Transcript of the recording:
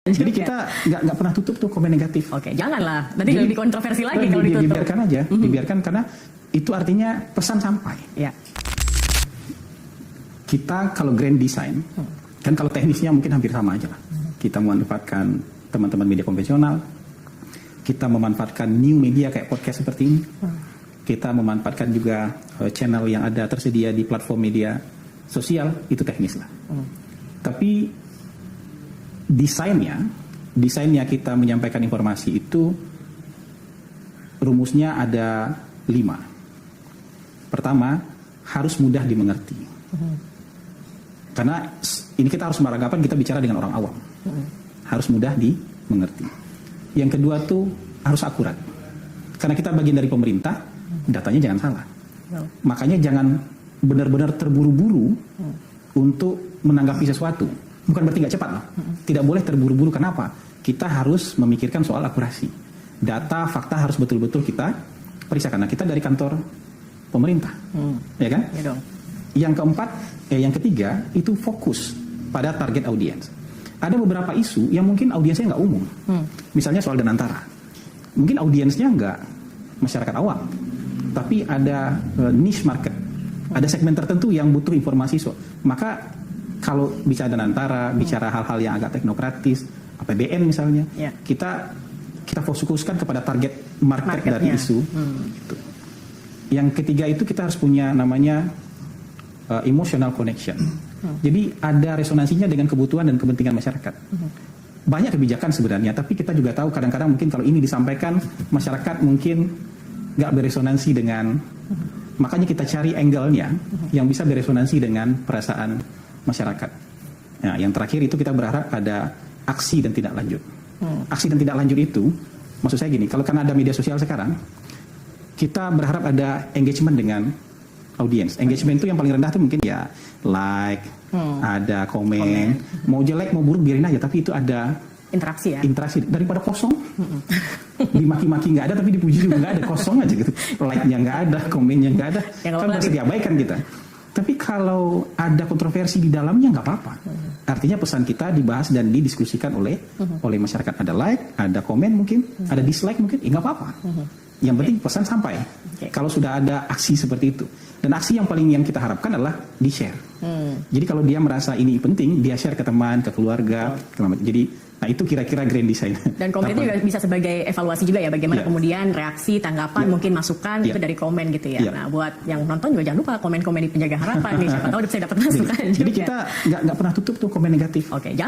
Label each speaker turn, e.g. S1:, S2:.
S1: Jadi kita nggak pernah tutup tuh komen negatif.
S2: Oke, janganlah. Nanti jadi kontroversi lagi kalau ditutup.
S1: Dibiarkan aja, dibiarkan karena itu artinya pesan sampai.
S2: Ya.
S1: Kita kalau grand design, kan kalau teknisnya mungkin hampir sama aja lah. Kita memanfaatkan teman-teman media konvensional, kita memanfaatkan new media kayak podcast seperti ini, kita memanfaatkan juga channel yang ada tersedia di platform media sosial, itu teknis lah. Tapi desainnya kita menyampaikan informasi itu rumusnya ada 5. Pertama, harus mudah dimengerti. Karena ini kita harus beranggapan kita bicara dengan orang awam. Harus mudah dimengerti. Yang kedua tuh harus akurat. Karena kita bagian dari pemerintah, datanya jangan salah. Makanya jangan benar-benar terburu-buru untuk menanggapi sesuatu. Bukan berarti nggak cepat loh. Tidak boleh terburu-buru. Kenapa? Kita harus memikirkan soal akurasi. Data, fakta harus betul-betul kita periksa. Karena kita dari kantor pemerintah, ya kan?
S2: Ya dong.
S1: Yang ketiga itu fokus pada target audiens. Ada beberapa isu yang mungkin audiensnya nggak umum. Misalnya soal Danantara. Mungkin audiensnya nggak masyarakat awam, tapi ada niche market. Ada segmen tertentu yang butuh informasi maka kalau bicara Danantara, bicara hal-hal yang agak teknokratis, APBN misalnya, kita fokuskan kepada target marketnya dari isu. Gitu. Yang ketiga itu kita harus punya namanya emotional connection. Jadi ada resonansinya dengan kebutuhan dan kepentingan masyarakat. Banyak kebijakan sebenarnya, tapi kita juga tahu kadang-kadang mungkin kalau ini disampaikan masyarakat mungkin nggak beresonansi dengan, makanya kita cari angle-nya yang bisa beresonansi dengan perasaan masyarakat. Nah, yang terakhir itu kita berharap ada aksi dan tidak lanjut. Aksi dan tidak lanjut itu, maksud saya gini, kalau karena ada media sosial sekarang, kita berharap ada engagement dengan audiens. Engagement itu yang paling rendah itu mungkin ya like, ada komen. Mau jelek mau buruk biarin aja, tapi itu ada
S2: interaksi ya.
S1: Interaksi daripada kosong. Dimaki-maki nggak ada, tapi dipuji juga nggak ada, kosong aja gitu. Like-nya nggak ada, komennya nggak ada. Kan masih diabaikan kita. Tapi kalau ada kontroversi di dalamnya nggak apa-apa. Artinya pesan kita dibahas dan didiskusikan oleh masyarakat. Ada like, ada komen mungkin, ada dislike mungkin, nggak apa-apa. Yang penting pesan sampai. Kalau sudah ada aksi seperti itu. Dan aksi yang kita harapkan adalah di-share. Jadi kalau dia merasa ini penting, dia share ke teman, ke keluarga. Jadi, nah itu kira-kira grand design. Dan
S2: komen itu juga bisa sebagai evaluasi juga ya, bagaimana kemudian reaksi, tanggapan, mungkin masukan itu dari komen gitu ya. Nah buat yang nonton juga jangan lupa komen-komen di Penjaga Harapan nih, siapa tahu bisa dapat masukan juga.
S1: Jadi kita nggak pernah tutup tuh komen negatif.
S2: Oke.